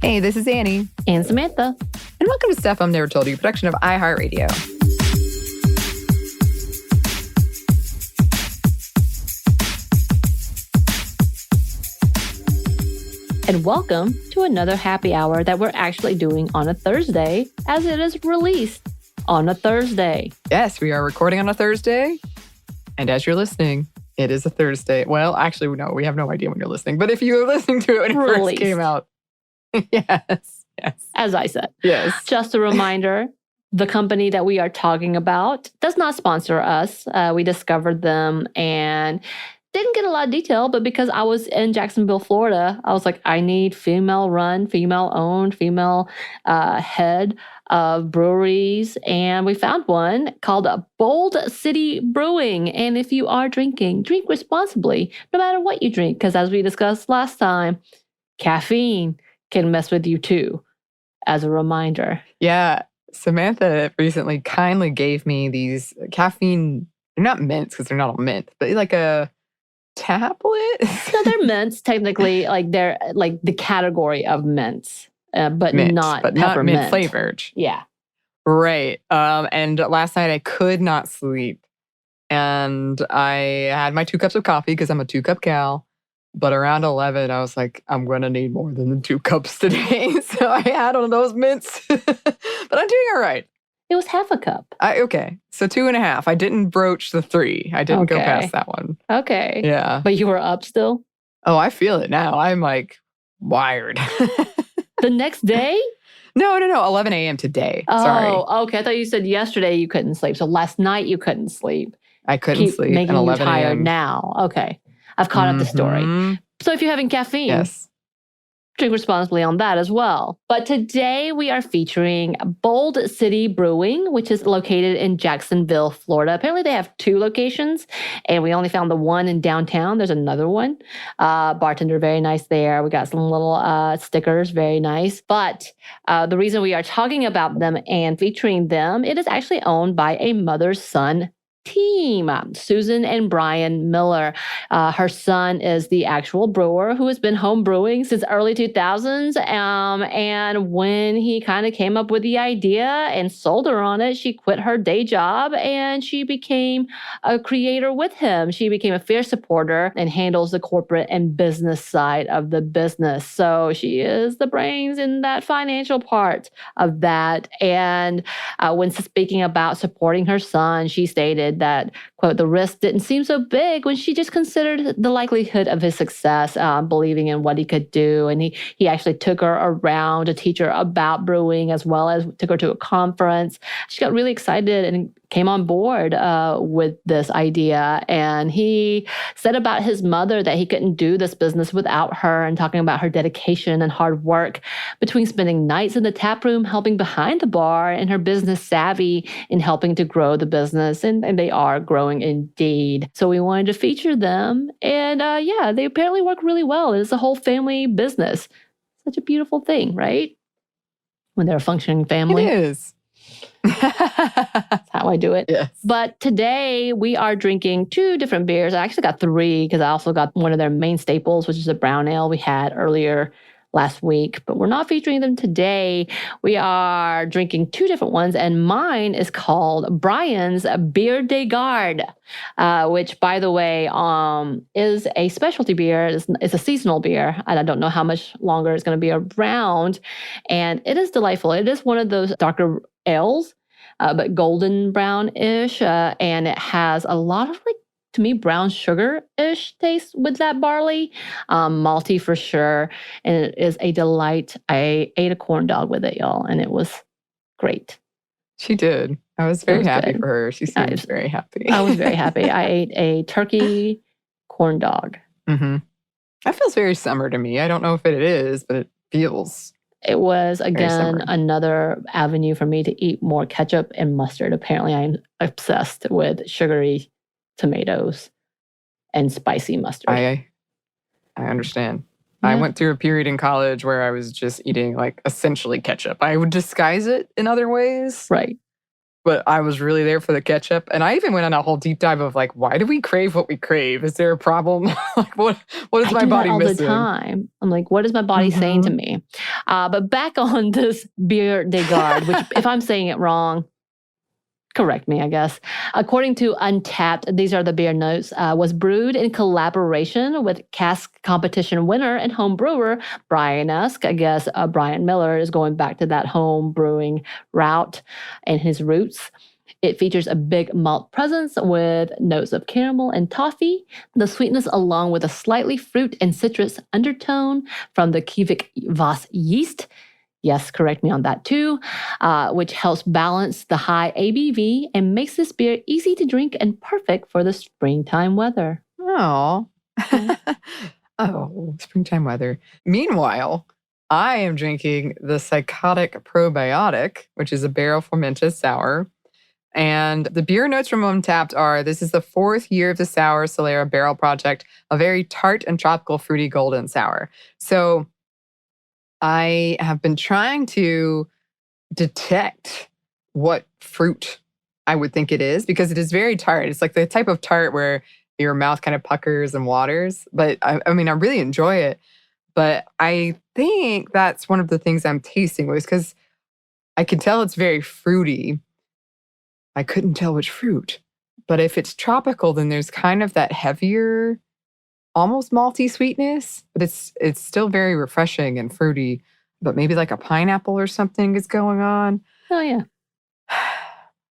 Hey, this is Anney and Samantha. And welcome to Stuff I'm Never Told You, production of iHeartRadio. And welcome to another happy hour that we're actually doing on a Thursday, as it is released on a Thursday. Yes, we are recording on a Thursday. And as you're listening, it is a Thursday. Well, actually, no, we have no idea when you're listening. But if you were listening to it when it first came out. Yes. As I said. Yes. Just a reminder, the company that we are talking about does not sponsor us. We discovered them and didn't get a lot of detail, but because I was in Jacksonville, Florida, I was like, I need female-run, female-owned, female head of breweries. And we found one called Bold City Brewing. And if you are drinking, drink responsibly, no matter what you drink. Because as we discussed last time, caffeine can mess with you too, as a reminder. Yeah. Samantha recently kindly gave me these caffeine, they're not mints because they're not all mint, but like a tablet? No, they're mints, technically. Like they're like the category of mints, but mint, not but peppermint. Not mint flavored. Yeah. Right. And last night I could not sleep. And I had my 2 cups of coffee because I'm a 2-cup gal. But around 11, I was like, I'm going to need more than the 2 cups today. So I had one of those mints. But I'm doing all right. It was half a cup. Okay. So 2.5. I didn't broach the 3. I didn't go past that one. Okay. Yeah. But you were up still? Oh, I feel it now. I'm like wired. The next day? No. 11 a.m. today. Oh, sorry. Okay. I thought you said yesterday you couldn't sleep. So last night you couldn't sleep. I couldn't sleep. Making you tired a.m. now. Okay. I've caught up the story. So if you're having caffeine, yes, drink responsibly on that as well. But today we are featuring Bold City Brewing, which is located in Jacksonville, Florida. Apparently they have 2 locations, and we only found the one in downtown. There's another one. Bartender, very nice there. We got some little stickers, very nice. But the reason we are talking about them and featuring them, it is actually owned by a mother-son team, Susan and Brian Miller. Her son is the actual brewer who has been home brewing since early 2000s. And when he kind of came up with the idea and sold her on it, she quit her day job and she became a creator with him. She became a fierce supporter and handles the corporate and business side of the business. So she is the brains in that financial part of that. And when speaking about supporting her son, she stated that, quote, the risk didn't seem so big when she just considered the likelihood of his success, believing in what he could do. And he actually took her around to teach her about brewing, as well as took her to a conference. She got really excited and came on board with this idea. And he said about his mother that he couldn't do this business without her, and talking about her dedication and hard work between spending nights in the tap room helping behind the bar and her business savvy in helping to grow the business. And they are growing indeed. So we wanted to feature them. And they apparently work really well. It's a whole family business. Such a beautiful thing, right? When they're a functioning family. It is. That's how I do it. Yes. But today we are drinking 2 different beers. I actually got 3 because I also got one of their main staples, which is a brown ale we had earlier last week. But we're not featuring them today. We are drinking 2 different ones, and mine is called Brian's Beer de Garde, which, by the way, is a specialty beer. It's a seasonal beer, and I don't know how much longer it's going to be around. And it is delightful. It is one of those darker ales, but golden brown-ish, and it has a lot of, like, to me, brown sugar-ish taste with that barley. Malty for sure, and it is a delight. I ate a corn dog with it, y'all, and it was great. She did. I was very happy for her. She seemed very happy. I was very happy. I ate a turkey corn dog. Mm-hmm. That feels very summer to me. I don't know if it is, but it feels... It was, again, another avenue for me to eat more ketchup and mustard. Apparently, I'm obsessed with sugary tomatoes and spicy mustard. I understand. Yeah. I went through a period in college where I was just eating, like, essentially ketchup. I would disguise it in other ways. Right. but I was really there for the ketchup. And I even went on a whole deep dive of like, why do we crave what we crave? Is there a problem? Like, what is I my do that body all the missing? time. I'm like, what is my body saying to me? But back on this beer de garde, which if I'm saying it wrong, correct me, I guess. According to Untapped, these are the beer notes, was brewed in collaboration with cask competition winner and home brewer Brian-esque. I guess Brian Miller is going back to that home brewing route and his roots. It features a big malt presence with notes of caramel and toffee, the sweetness along with a slightly fruit and citrus undertone from the Kivik Vas yeast. Yes, correct me on that too, which helps balance the high ABV and makes this beer easy to drink and perfect for the springtime weather. Oh. Oh, springtime weather. Meanwhile, I am drinking the Psychotic Probiotic, which is a barrel fermented sour. And the beer notes from Untapped are, this is the 4th year of the Sour Solera Barrel Project, a very tart and tropical fruity golden sour. So I have been trying to detect what fruit I would think it is, because it is very tart. It's like the type of tart where your mouth kind of puckers and waters. But I mean, I really enjoy it. But I think that's one of the things I'm tasting was because I can tell it's very fruity. I couldn't tell which fruit. But if it's tropical, then there's kind of that heavier, almost malty sweetness, but it's still very refreshing and fruity. But maybe like a pineapple or something is going on. Oh, yeah.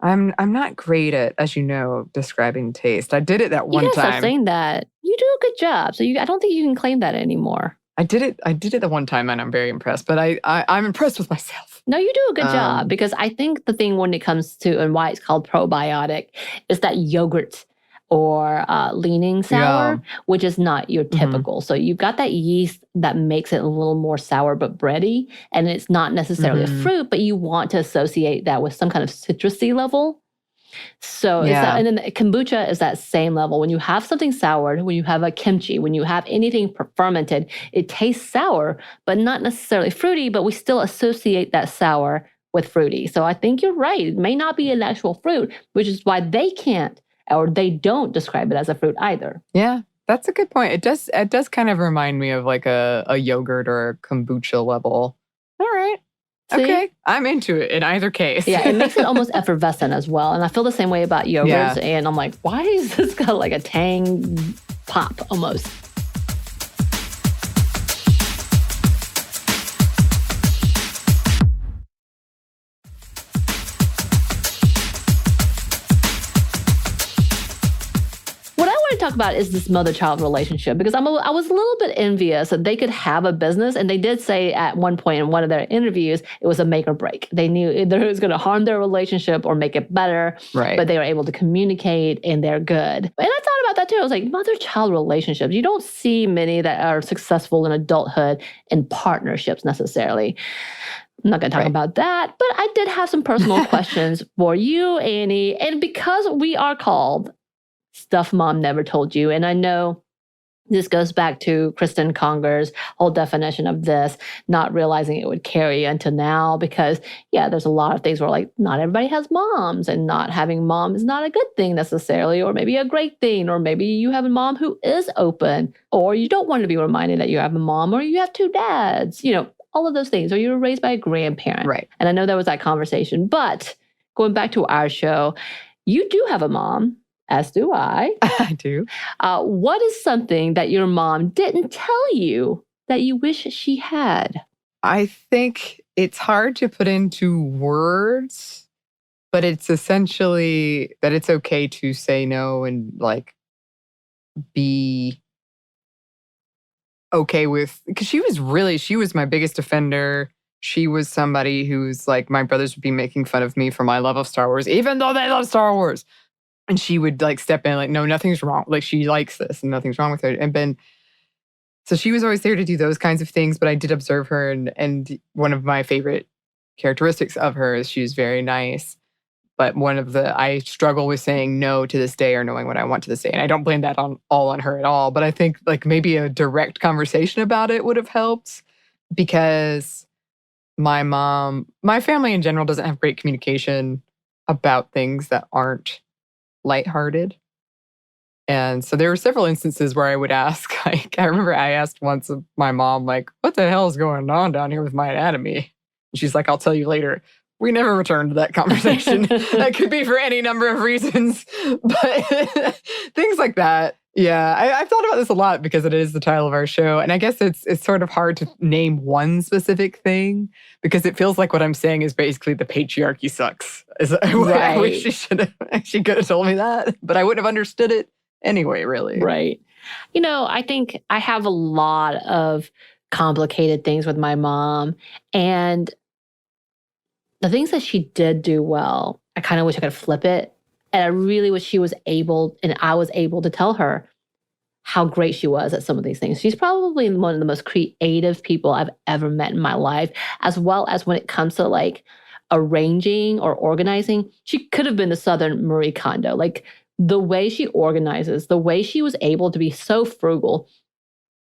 I'm not great at, as you know, describing taste. I did it that one You gotta stop time. saying that. You do a good job. So I don't think you can claim that anymore. I did it the one time and I'm very impressed. But I'm impressed with myself. No, you do a good job, because I think the thing when it comes to, and why it's called probiotic, is that yogurt or leaning sour, which is not your typical. So you've got that yeast that makes it a little more sour but bready, and it's not necessarily a fruit, but you want to associate that with some kind of citrusy level. So it's that, and then the kombucha is that same level. When you have something sour, when you have a kimchi, when you have anything fermented, it tastes sour, but not necessarily fruity, but we still associate that sour with fruity. So I think you're right. It may not be an actual fruit, which is why they can't, or they don't describe it as a fruit either. Yeah, that's a good point. It does kind of remind me of like a yogurt or a kombucha level. All right. See? Okay, I'm into it in either case. Yeah, it makes it almost effervescent as well. And I feel the same way about yogurts. And I'm like, why is this got like a tang pop almost? What I want to talk about is this mother-child relationship, because I was a little bit envious that they could have a business, and they did say at one point in one of their interviews it was a make or break. They knew either it was going to harm their relationship or make it better, but they were able to communicate and they're good. And I thought about that too. I was like, mother-child relationships, you don't see many that are successful in adulthood in partnerships necessarily. I'm not going to talk about that, but I did have some personal questions for you, Anney, and because we are called Stuff Mom Never Told You. And I know this goes back to Kristen Conger's whole definition of this, not realizing it would carry until now, because, there's a lot of things where like not everybody has moms, and not having mom is not a good thing necessarily, or maybe a great thing, or maybe you have a mom who is open, or you don't want to be reminded that you have a mom, or you have 2 dads, all of those things, or you were raised by a grandparent. Right. And I know there was that conversation, but going back to our show, you do have a mom. As do I. I do. What is something that your mom didn't tell you that you wish she had? I think it's hard to put into words, but it's essentially that it's okay to say no and like be okay with, because she was my biggest defender. She was somebody who's like, my brothers would be making fun of me for my love of Star Wars, even though they love Star Wars. And she would like step in like, no, nothing's wrong. Like she likes this and nothing's wrong with her. So she was always there to do those kinds of things, but I did observe her. And one of my favorite characteristics of her is she's very nice. But I struggle with saying no to this day, or knowing what I want to this day. And I don't blame that all on her at all. But I think like maybe a direct conversation about it would have helped, because my family in general doesn't have great communication. about things that aren't lighthearted. And so there were several instances where I would ask, like, I remember I asked once of my mom, like, what the hell is going on down here with my anatomy? And she's like, I'll tell you later. We never returned to that conversation. That could be for any number of reasons, but things like that. Yeah, I've thought about this a lot because it is the title of our show. And I guess it's sort of hard to name one specific thing because it feels like what I'm saying is basically the patriarchy sucks. I wish she could have told me that, but I wouldn't have understood it anyway, really. Right. I think I have a lot of complicated things with my mom. And the things that she did do well, I kind of wish I could flip it. And I really wish she was able, and I was able to tell her how great she was at some of these things. She's probably one of the most creative people I've ever met in my life, as well as when it comes to like arranging or organizing. She could have been the Southern Marie Kondo. Like the way she organizes, the way she was able to be so frugal.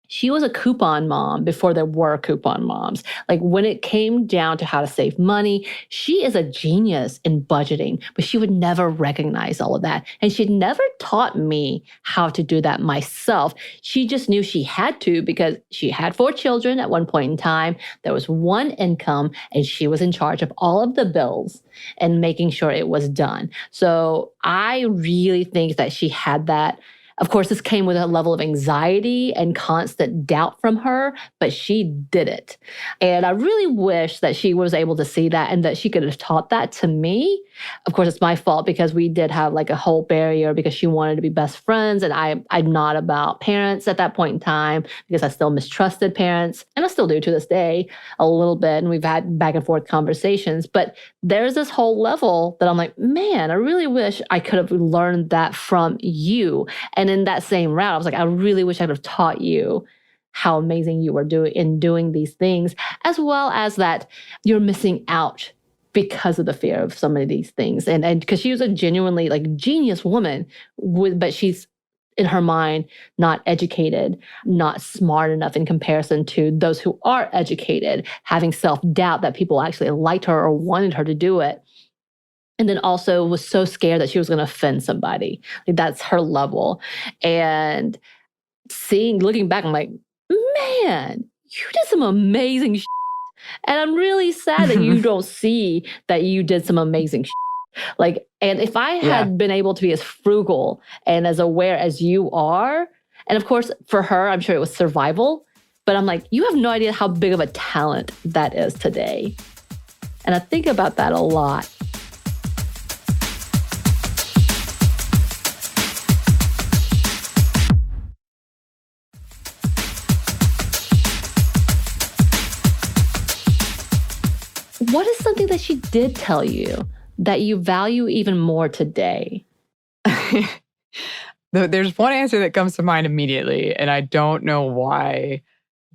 She was a coupon mom before there were coupon moms. Like when it came down to how to save money, she is a genius in budgeting, but she would never recognize all of that. And she'd never taught me how to do that myself. She just knew she had to because she had 4 children at one point in time. There was one income and she was in charge of all of the bills and making sure it was done. So I really think that she had that. Of course, this came with a level of anxiety and constant doubt from her, but she did it. And I really wish that she was able to see that and that she could have taught that to me. Of course, it's my fault because we did have like a whole barrier because she wanted to be best friends. And I'm not about parents at that point in time because I still mistrusted parents. And I still do to this day a little bit. And we've had back and forth conversations. But there's this whole level that I'm like, man, I really wish I could have learned that from you. And in that same route, I was like, I really wish I could have taught you how amazing you were doing these things, as well as that you're missing out because of the fear of some of these things. And because she was a genuinely like genius woman, but she's in her mind not educated, not smart enough in comparison to those who are educated, having self-doubt that people actually liked her or wanted her to do it. And then also was so scared that she was going to offend somebody. Like that's her level. And looking back, I'm like, man, you did some amazing shit. And I'm really sad that you don't see that you did some amazing shit. Like, and if I had been able to be as frugal and as aware as you are, and of course, for her, I'm sure it was survival, but I'm like, you have no idea how big of a talent that is today. And I think about that a lot. What is something that she did tell you that you value even more today? There's one answer that comes to mind immediately, and I don't know why,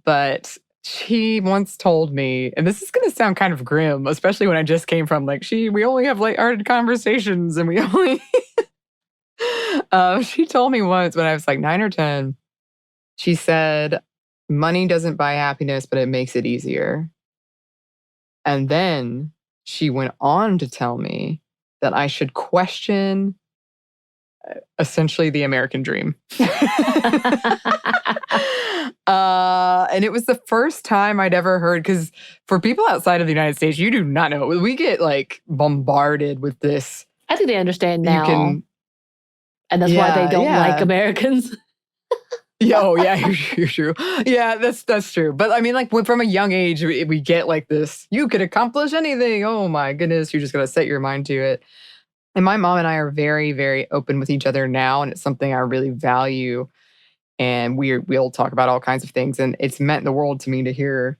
but she once told me, and this is going to sound kind of grim, especially when I just came from like, we only have lighthearted conversations, and we only... she told me once when I was like 9 or 10, she said, money doesn't buy happiness, but it makes it easier. And then she went on to tell me that I should question essentially the American dream. And it was the first time I'd ever heard, because for people outside of the United States, you do not know. We get like bombarded with this. I think they understand now. And that's why they don't like Americans. Oh, yeah, you're true. Yeah, that's true. But I mean, like from a young age, we get like this, you could accomplish anything. Oh my goodness, you're just going to set your mind to it. And my mom and I are very, very open with each other now. And it's something I really value. And we'll talk about all kinds of things. And it's meant the world to me to hear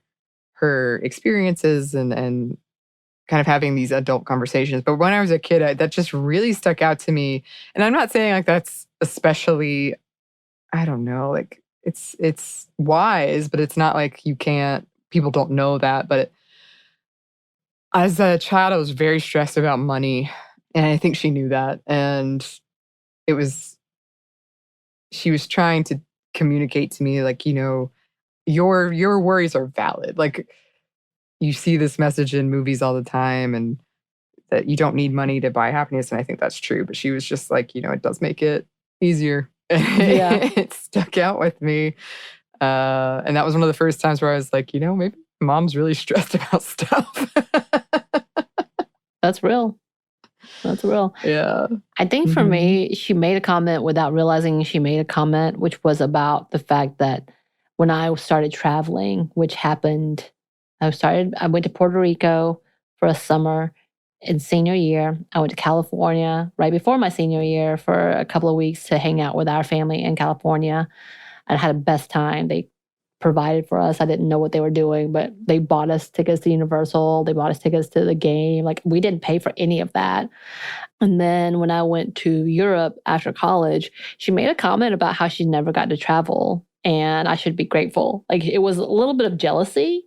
her experiences and kind of having these adult conversations. But when I was a kid, that just really stuck out to me. And I'm not saying like that's especially... I don't know, like it's wise, but it's not like people don't know that. But as a child, I was very stressed about money. And I think she knew that. And she was trying to communicate to me like, your worries are valid. Like you see this message in movies all the time and that you don't need money to buy happiness. And I think that's true. But she was just like, it does make it easier. Yeah. It stuck out with me. And that was one of the first times where I was like, maybe mom's really stressed about stuff. That's real. That's real. Yeah. I think for me, she made a comment without realizing she made a comment, which was about the fact that when I started traveling, which happened, I went to Puerto Rico for a summer in senior year. I went to California right before my senior year for a couple of weeks to hang out with our family in California. I had the best time. They provided for us. I didn't know what they were doing, but they bought us tickets to Universal. They bought us tickets to the game. Like, we didn't pay for any of that. And then when I went to Europe after college, she made a comment about how she never got to travel and I should be grateful. Like, it was a little bit of jealousy,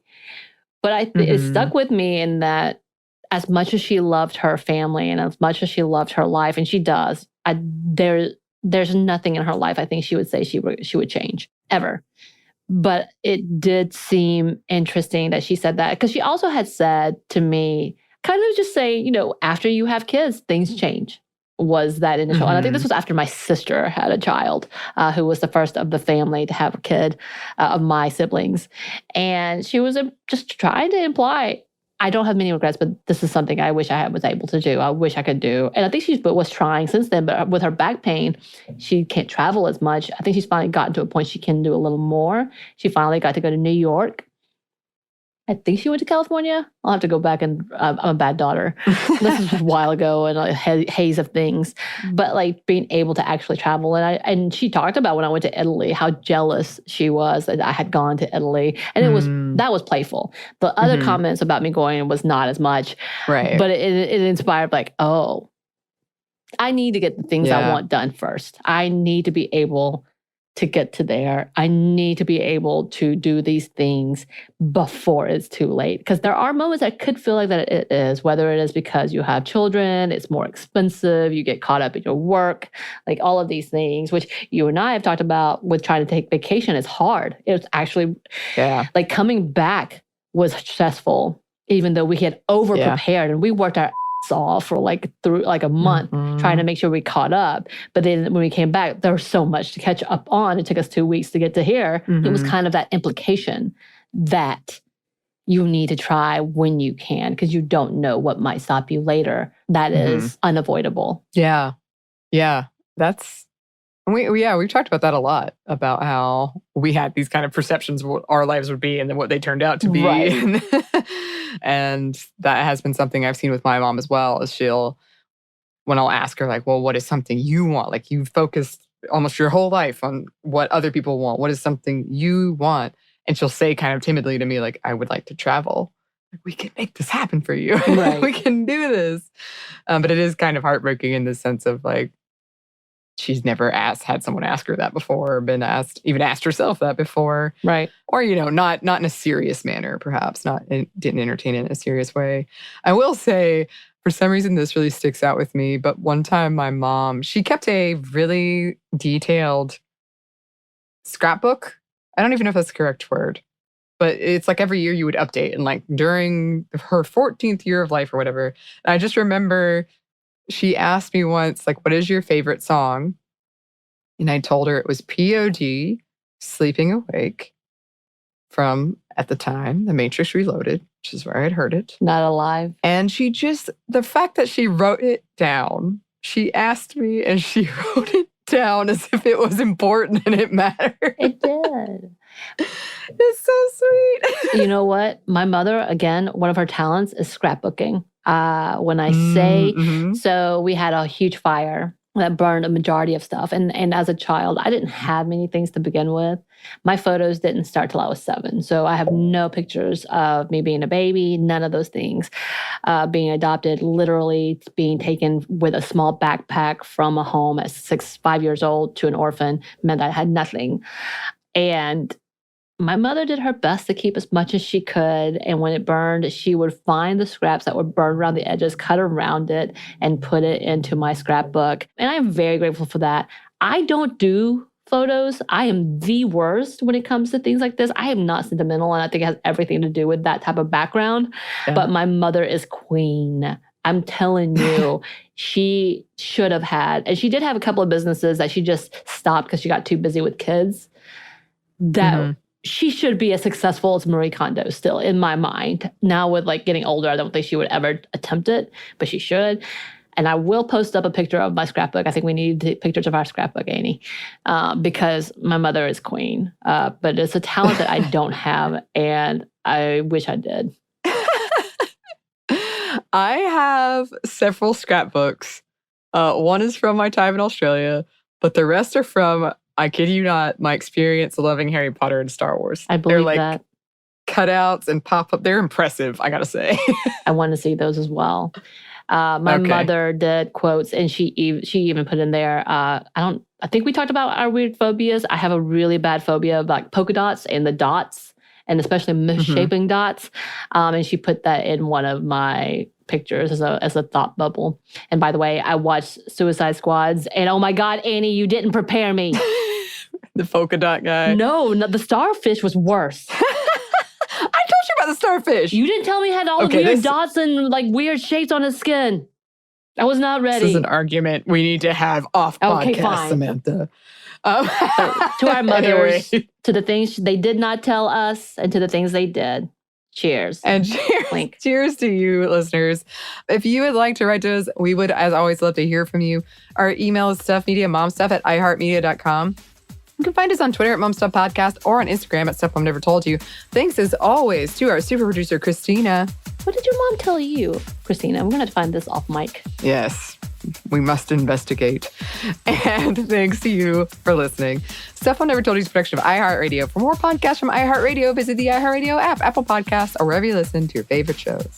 but it stuck with me in that as much as she loved her family and as much as she loved her life, and she does, there's nothing in her life I think she would say she would change ever. But it did seem interesting that she said that, because she also had said to me, kind of just say, after you have kids, things change, was that initial. And I think this was after my sister had a child, who was the first of the family to have a kid, of my siblings. And she was just trying to imply, I don't have many regrets, but this is something I wish I was able to do. I wish I could do. And I think she was trying since then, but with her back pain, she can't travel as much. I think she's finally gotten to a point she can do a little more. She finally got to go to New York. I think she went to California. I'll have to go back and I'm a bad daughter. This was a while ago and a haze of things. But like being able to actually travel. And she talked about when I went to Italy, how jealous she was that I had gone to Italy. And that was playful. The other comments about me going was not as much. Right. But it inspired like, oh, I need to get the things I want done first. I need to be able to get to there. I need to be able to do these things before it's too late. Because there are moments that could feel like that it is, whether it is because you have children, it's more expensive, you get caught up in your work, like all of these things, which you and I have talked about with trying to take vacation is hard. It's actually, like coming back was stressful, even though we had over-prepared and we worked our off for through a month trying to make sure we caught up. But then when we came back, there was so much to catch up on. It took us 2 weeks to get to here. It was kind of that implication that you need to try when you can, because you don't know what might stop you later. That is unavoidable. Yeah. Yeah. We've talked about that a lot, about how we had these kind of perceptions of what our lives would be and then what they turned out to be. Right. And that has been something I've seen with my mom as well, is when I'll ask her like, well, what is something you want? Like, you've focused almost your whole life on what other people want. What is something you want? And she'll say kind of timidly to me, like, I would like to travel. Like, we can make this happen for you. Right. We can do this. But it is kind of heartbreaking in the sense of like, she's never had someone ask her that before, or even asked herself that before. Right. Or, not in a serious manner, perhaps, didn't entertain it in a serious way. I will say, for some reason, this really sticks out with me, but one time my mom, she kept a really detailed scrapbook. I don't even know if that's the correct word, but it's like every year you would update. And like during her 14th year of life or whatever, I just remember she asked me once, like, what is your favorite song? And I told her it was POD, Sleeping Awake, from, at the time, The Matrix Reloaded, which is where I had heard it. Not Alive. And the fact that she wrote it down, she asked me and she wrote it down as if it was important and it mattered. It did. It's so sweet. You know what? My mother, again, one of her talents is scrapbooking. When I say, so we had a huge fire that burned a majority of stuff. And as a child, I didn't have many things to begin with. My photos didn't start till I was 7. So I have no pictures of me being a baby, none of those things. Being adopted, literally being taken with a small backpack from a home at 5 years old to an orphan meant I had nothing. And my mother did her best to keep as much as she could. And when it burned, she would find the scraps that were burned around the edges, cut around it, and put it into my scrapbook. And I am very grateful for that. I don't do photos. I am the worst when it comes to things like this. I am not sentimental, and I think it has everything to do with that type of background. Yeah. But my mother is queen I'm telling you, she should have had, and she did have a couple of businesses that she just stopped because she got too busy with kids. That she should be as successful as Marie Kondo still, in my mind. Now with like getting older, I don't think she would ever attempt it, but she should. And I will post up a picture of my scrapbook. I think we need to take pictures of our scrapbook, Anney, because my mother is queen. But it's a talent that I don't have, and I wish I did. I have several scrapbooks. One is from my time in Australia, but the rest are from, I kid you not, my experience loving Harry Potter and Star Wars. I believe They're like that. Cutouts and pop-up. They're impressive, I gotta say. I want to see those as well. My mother did quotes, and she even put in there, I think we talked about our weird phobias. I have a really bad phobia of like polka dots and the dots, and especially misshapen dots. And she put that in one of my pictures as a thought bubble. And by the way, I watched Suicide Squads, and oh my God, Anney, you didn't prepare me. The polka dot guy. No, the starfish was worse. I told you about the starfish. You didn't tell me he had all the weird dots and like weird shapes on his skin. I was not ready. This is an argument we need to have off podcast, fine. Samantha. So, to our mothers, to the things they did not tell us, and to the things they did. Cheers. And cheers to you, listeners. If you would like to write to us, we would, as always, love to hear from you. Our email is stuffmediamomstuff@iheartmedia.com. You can find us on Twitter at MomStuffPodcast or on Instagram at Stuff Mom Never Told You. Thanks, as always, to our super producer, Christina. What did your mom tell you, Christina? I'm going to have to find this off mic. Yes, we must investigate. And thanks to you for listening. Stuff Mom Never Told You is a production of iHeartRadio. For more podcasts from iHeartRadio, visit the iHeartRadio app, Apple Podcasts, or wherever you listen to your favorite shows.